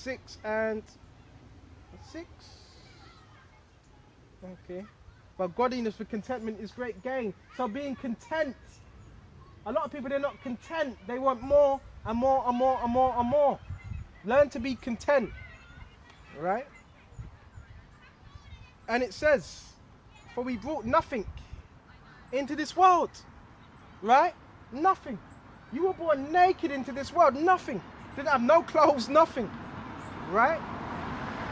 6 and 6. Okay. But godliness with contentment is great gain. So being content. A lot of people, they're not content. They want more and more and more and more and more. Learn to be content. Right? And it says, for we brought nothing into this world. Right? Nothing. You were born naked into this world. Nothing. Didn't have no clothes, nothing. Right?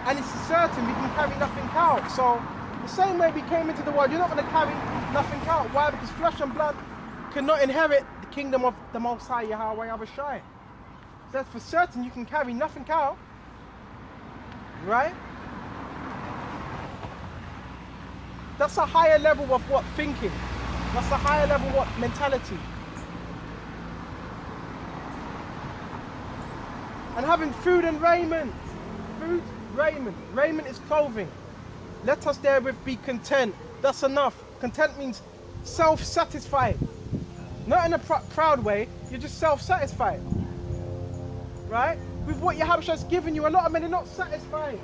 And it's certain we can carry nothing out. So the same way we came into the world, you're not going to carry nothing out. Why? Because flesh and blood cannot inherit the kingdom of the Most High Yahweh Abishai. So that's for certain you can carry nothing out. Right? That's a higher level of what? Thinking. That's a higher level of what? Mentality. And having food and raiment. Food, raiment. Raiment is clothing. Let us therewith be content. That's enough. Content means self-satisfied. Not in a proud way. You're just self-satisfied. Right? With what Yahweh has given you, a lot of men are not satisfied.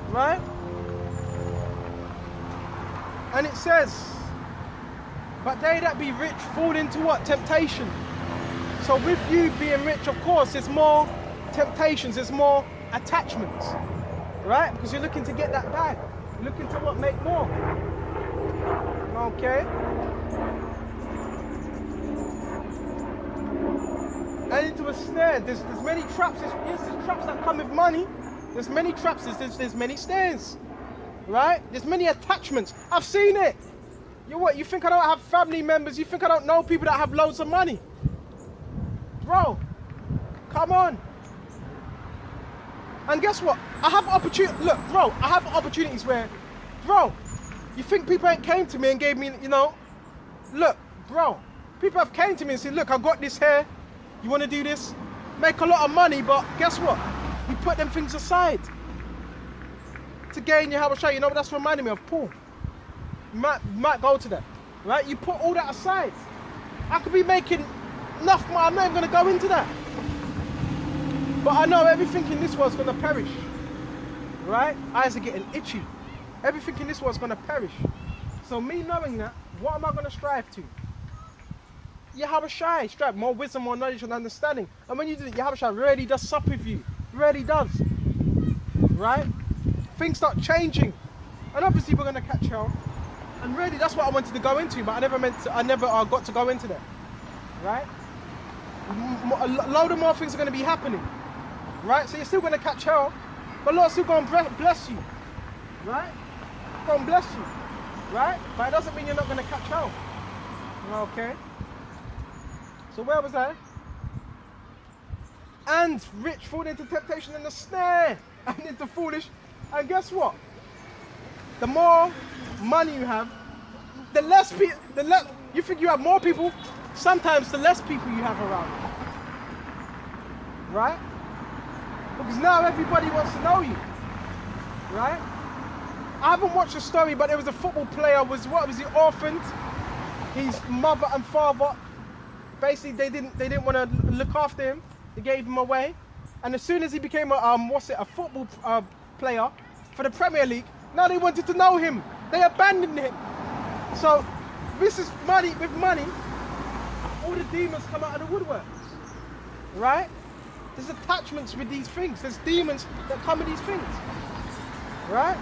Right? And it says, but they that be rich fall into what? Temptation. So with you being rich, of course, there's more temptations, there's more attachments. Right? Because you're looking to get that bag. You're looking to what? Make more. Okay? And into a snare. There's many traps. There's traps that come with money. There's many traps. There's many snares. Right? There's many attachments. I've seen it. You think I don't have family members? You think I don't know people that have loads of money? Bro, come on. And guess what? I have opportunity. Look, bro, I have opportunities where, bro, you think people ain't came to me and gave me, look, bro, people have came to me and said, look, I got this here. You want to do this? Make a lot of money, but guess what? We put them things aside to gain your Habashah. You know what that's reminding me of? Paul. You might go to that, right? You put all that aside. I could be making enough money. I'm not even going to go into that. But I know everything in this world's going to perish, right? Eyes are getting itchy. Everything in this world's going to perish. So me knowing that, what am I going to strive to? Yahushua, strive more wisdom, more knowledge and understanding. And when you do it, Yahushua really does sup with you. Really does. Right? Things start changing. And obviously we're going to catch hell. And really that's what I wanted to go into, but I never got to go into that. Right? A load of more things are going to be happening. Right? So you're still going to catch hell, but Lord's still going to bless you. Right? Going to bless you. Right? But it doesn't mean you're not going to catch hell. Okay? So where was I? And rich fall into temptation and the snare and into foolish. And guess what? The more money you have, the less people, you think you have more people, sometimes the less people you have around. Right? Because now everybody wants to know you. Right? I haven't watched the story, but there was a football player, was he orphaned? His mother and father, basically they didn't want to look after him. They gave him away. And as soon as he became a football player for the Premier League, now they wanted to know him. They abandoned him. So this is money. With money, all the demons come out of the woodworks. Right? There's attachments with these things. There's demons that come with these things. Right?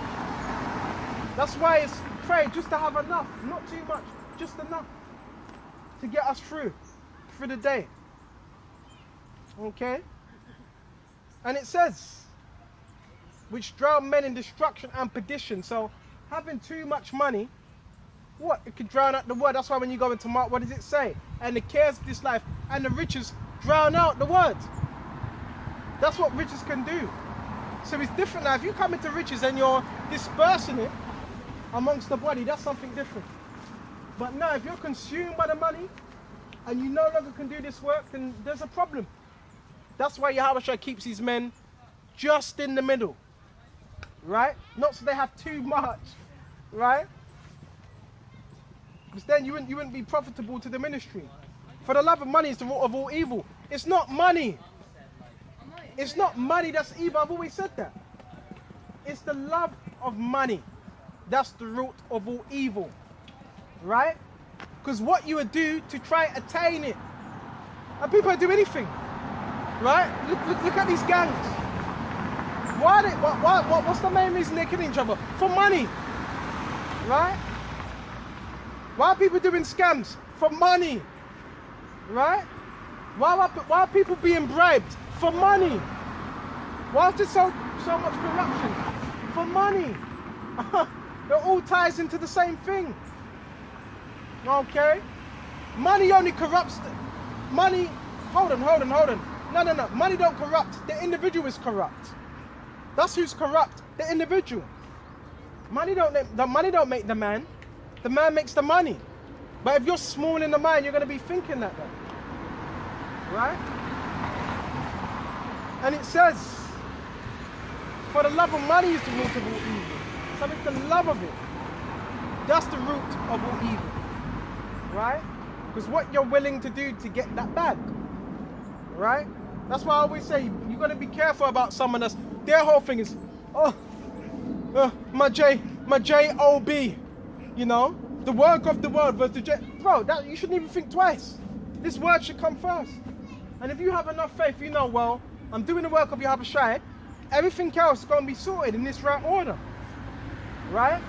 That's why it's pray just to have enough, not too much, just enough to get us through the day. Okay? And it says, which drown men in destruction and perdition. So having too much money, what? It could drown out the word. That's why when you go into Mark, what does it say? And the cares of this life and the riches drown out the word. That's what riches can do. So it's different now. If you come into riches and you're dispersing it amongst the body, that's something different. But now, if you're consumed by the money and you no longer can do this work, then there's a problem. That's why Yahushua keeps his men just in the middle. Right? Not so they have too much. Right? Because then you wouldn't be profitable to the ministry. For the love of money is the root of all evil. It's not money. It's not money that's evil. I've always said that. It's the love of money. That's the root of all evil. Right? Because what you would do to try and attain it. And people do anything. Right? Look at these gangs. What's the main reason they're killing each other? For money. Right? Why are people doing scams? For money. Right? Why are people being bribed? For money. Why is there so much corruption? For money. It all ties into the same thing. Okay? Money only corrupts. Money. Hold on. No. Money don't corrupt. The individual is corrupt. That's who's corrupt. The individual. Money don't make the man. The man makes the money. But if you're small in the mind, you're going to be thinking that way. Right? And it says, for the love of money is the root of all evil. So it's the love of it. That's the root of all evil. Right? Because what you're willing to do to get that back. Right? That's why I always say, you've got to be careful about someone that's, their whole thing is, my J-O-B. You know? The work of the world versus the J. Bro, you shouldn't even think twice. This word should come first. And if you have enough faith, you know, well, I'm doing the work of Yahweh Shai, everything else is going to be sorted in this right order. Right?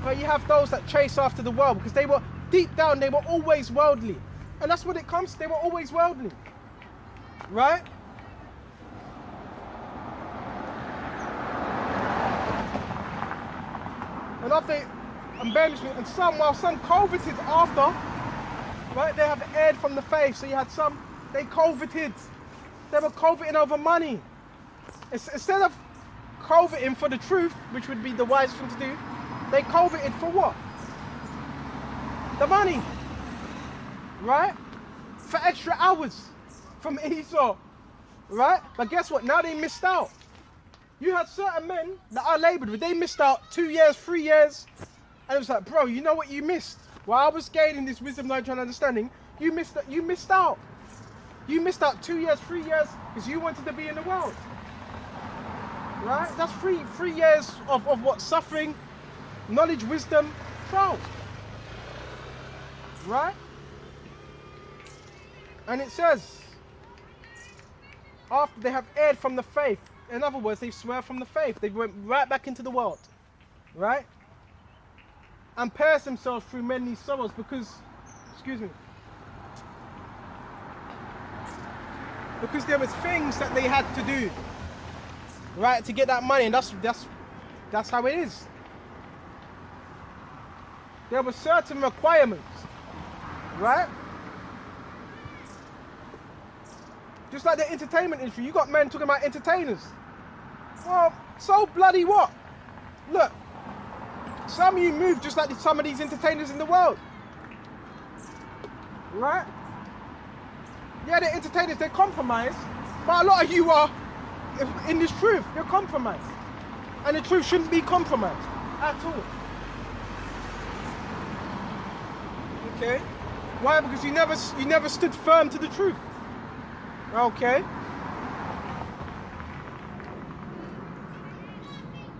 But you have those that chase after the world because they were, deep down, they were always worldly. And that's what it comes to. They were always worldly. Right? And after embellishment, and some coveted after, right? They have erred from the faith. So you had some, they coveted. They were coveting over money. Instead of coveting for the truth, which would be the wise thing to do, they coveted for what? The money. Right? For extra hours from Esau. Right? But guess what? Now they missed out. You had certain men that I labored with, they missed out 2 years, 3 years. And it was like, bro, you know what you missed? While I was gaining this wisdom, knowledge, and understanding, you missed out. You missed out 2 years, 3 years, because you wanted to be in the world. Right? That's three years of what? Suffering, knowledge, wisdom, trial. Right? And it says, after they have erred from the faith, in other words, they swear from the faith. They went right back into the world. Right? And pierced themselves through many sorrows because, because there was things that they had to do, right, to get that money, and that's how it is. There were certain requirements, right? Just like the entertainment industry, you got men talking about entertainers. Well, so bloody what? Look, some of you move just like some of these entertainers in the world. Right? Yeah, they're entertainers, they're compromised. But a lot of you are, in this truth, you're compromised. And the truth shouldn't be compromised at all. Okay? Why? Because you never stood firm to the truth. Okay?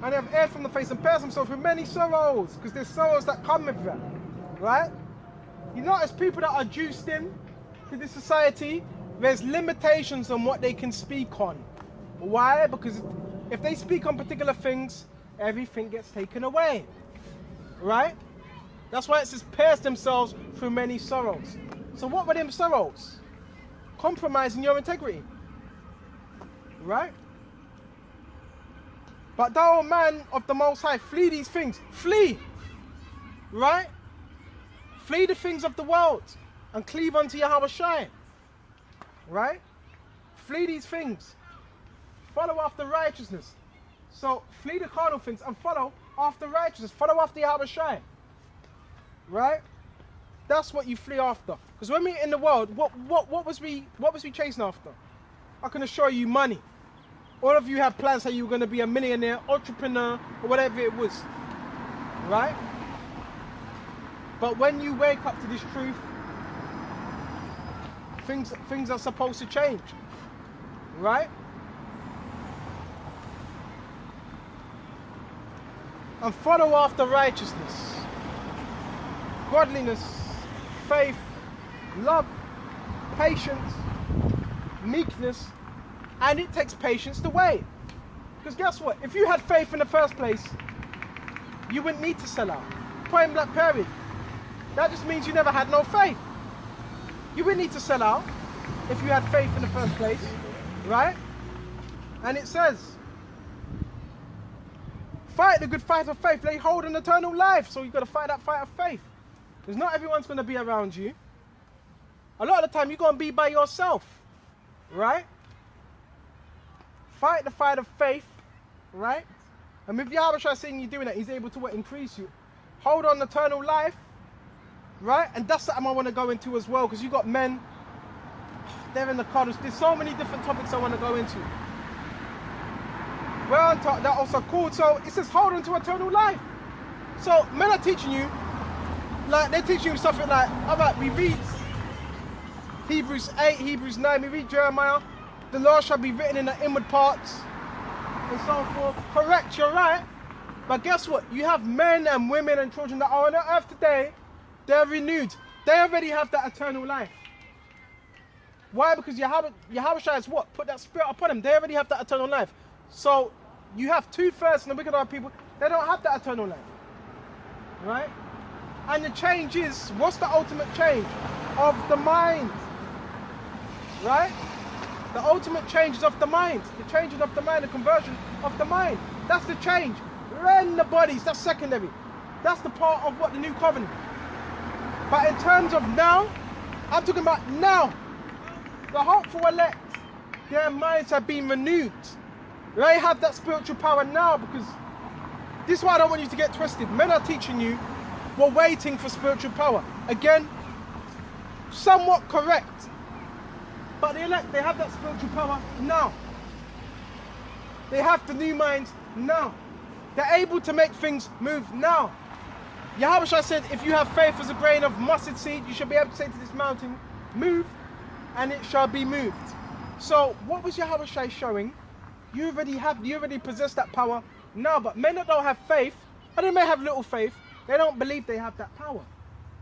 And they have erred from the face and pierced themselves with many sorrows, because there's sorrows that come with that, right? You notice people that are juiced in to this society, there's limitations on what they can speak on. Why? Because if they speak on particular things, everything gets taken away, right? That's why it says pierced themselves through many sorrows. So what were them sorrows? Compromising your integrity, right? But thou, O man of the Most High, flee these things. Flee. Right? Flee the things of the world and cleave unto Yahweh Shai. Right? Flee these things. Follow after righteousness. So flee the carnal things and follow after righteousness. Follow after Yahweh Shai. Right? That's what you flee after. Because when we're in the world, what was we chasing after? I can assure you, money. All of you have plans how you were going to be a millionaire, entrepreneur, or whatever it was. Right? But when you wake up to this truth, things are supposed to change. right? And follow after righteousness, godliness, faith, love, patience, meekness, and it takes patience to wait. Because guess what? If you had faith in the first place, you wouldn't need to sell out. Point blank period. That just means you never had no faith. You wouldn't need to sell out if you had faith in the first place, right? And it says, fight the good fight of faith, lay hold on eternal life. So you've got to fight that fight of faith. Because not everyone's going to be around you. A lot of the time you're going to be by yourself, right? Fight the fight of faith, right? And if Yahweh seeing you doing that, he's able to what? Increase you. Hold on eternal life, right? And that's something I want to go into as well, because you got men, they're in the corners. There's so many different topics I want to go into. We're on top, that also cool. So it says hold on to eternal life. So men are teaching you, like they're teaching you something like, all right, we read Hebrews 8, Hebrews 9, we read Jeremiah, the law shall be written in the inward parts, and so forth. Correct, you're right. But guess what? You have men and women and children that are on the earth today, they're renewed. They already have that eternal life. Why? Because Yahweh has what? Put that spirit upon them. They already have that eternal life. So you have 2/3 in the wicked people, they don't have that eternal life. Right? And the change is, what's the ultimate change? Of the mind. Right? The ultimate change is of the mind. The change is of the mind, the conversion of the mind. That's the change. Then the bodies, that's secondary. That's the part of what the new covenant. But in terms of now, I'm talking about now. The hopeful elect, their minds have been renewed. They have that spiritual power now, because this is why I don't want you to get twisted. Men are teaching you, we're waiting for spiritual power. Again, somewhat correct. But the elect, they have that spiritual power now. They have the new minds now. They're able to make things move now. Yahweh said, if you have faith as a grain of mustard seed, you should be able to say to this mountain, move, and it shall be moved. So what was Yahweh showing? You already possess that power now. But men that don't have faith, and they may have little faith, they don't believe they have that power.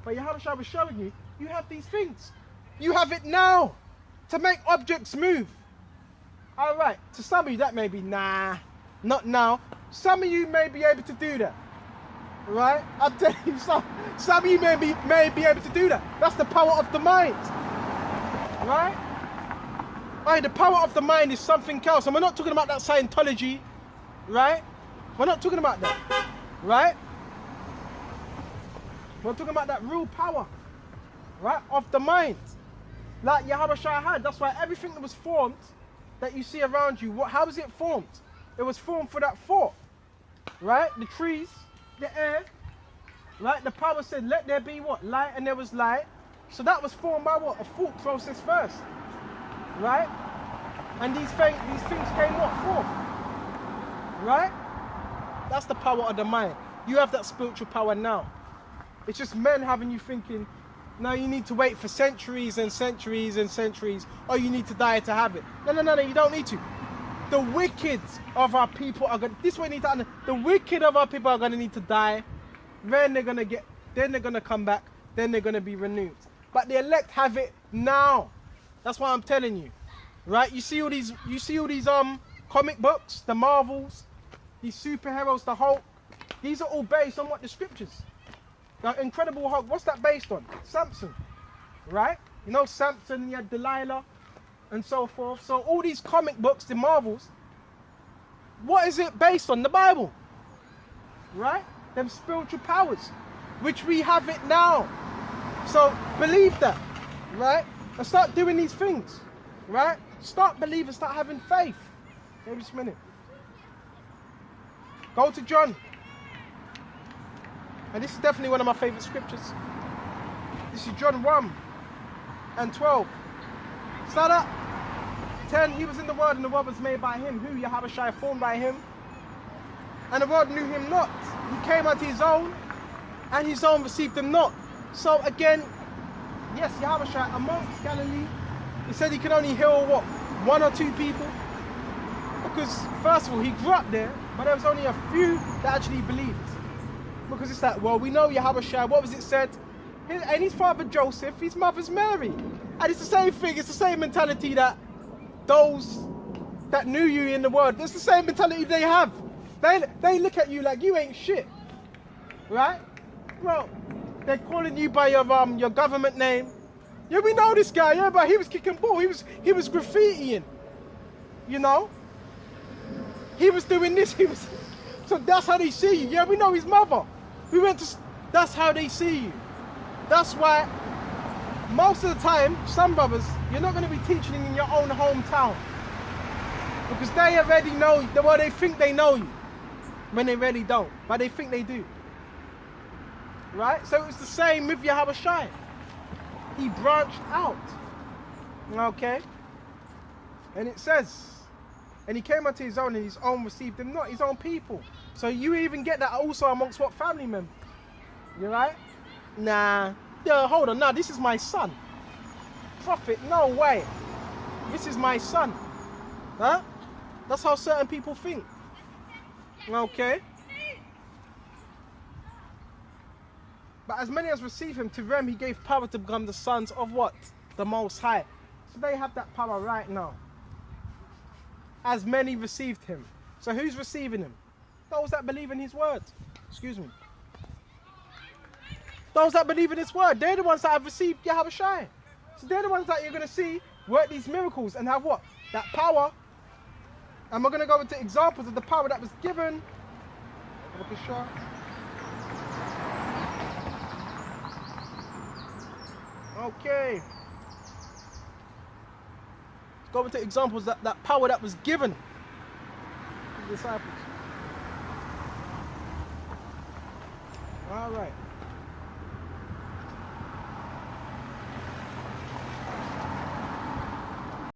But Yahweh was showing you, you have these things. You have it now to make objects move. All right, to some of you that may be, nah, not now. Some of you may be able to do that. Right? I'm telling you, some of you may be able to do that. That's the power of the mind. Right? Right, the power of the mind is something else. And we're not talking about that Scientology, right? We're not talking about that, right? We're talking about that real power, right, of the mind. Like Yahweh had. That's why everything that was formed, that you see around you, how was it formed? It was formed for that thought, right? The trees, the air, right? The power said, let there be what? Light, and there was light. So that was formed by what? A thought process first. Right? And these things came what? Forth. Right? That's the power of the mind. You have that spiritual power now. It's just men having you thinking, no, you need to wait for centuries and centuries and centuries, or you need to die to have it. No, you don't need to. The wicked of our people are going to, this way you need to understand, the wicked of our people are going to need to die, then they're going to come back, then they're going to be renewed. But the elect have it now. That's why I'm telling you, right? You see all these comic books, the Marvels, these superheroes, the Hulk. These are all based on what? The scriptures. The Incredible Hulk. What's that based on? Samson, right? You know Samson, you had Delilah, and so forth. So all these comic books, the Marvels, what is it based on? The Bible, right? Them spiritual powers, which we have it now. So believe that, right? And start doing these things, right? Start believing, start having faith. Maybe just a minute. Go to John. And this is definitely one of my favorite scriptures. This is John 1 and 12. Start up. 10, he was in the world, and the world was made by him. Who? Yahweh formed by him. And the world knew him not. He came unto his own, and his own received him not. So again, yes, Yahweh amongst Galilee, he said he can only heal what? one or two people. Because first of all, he grew up there, but there was only a few that actually believed. Because it's like, well, we know Yahushua, what was it said? And his father Joseph, his mother's Mary. And it's the same thing, it's the same mentality that those that knew you in the world, it's the same mentality they have. They look at you like you ain't shit. Right? Well, they're calling you by your government name. Yeah, we know this guy, yeah, but he was kicking ball, he was graffitiing. You know? He was doing this, so that's how they see you. Yeah, we know his mother. That's how they see you. That's why most of the time, some brothers, you're not going to be teaching in your own hometown. Because they already know, well, they think they know you. When they really don't, but they think they do. Right? So it's the same with Yahushua. He branched out. Okay? And it says, and he came unto his own, and his own received him not, his own people. So you even get that also amongst what family members? You right? Nah. Yeah, hold on. Nah, this is my son. Prophet, no way. This is my son. Huh? That's how certain people think. Okay? But as many as receive him, to them he gave power to become the sons of what? The Most High. So they have that power right now. As many received him. So who's receiving him? Those that believe in his word. Excuse me. Those that believe in his word. They're the ones that have received Yahushua. So they're the ones that you're going to see work these miracles and have what? That power. And we're going to go into examples of the power that was given. Okay. Let's go into examples that power that was given to the disciples. All right.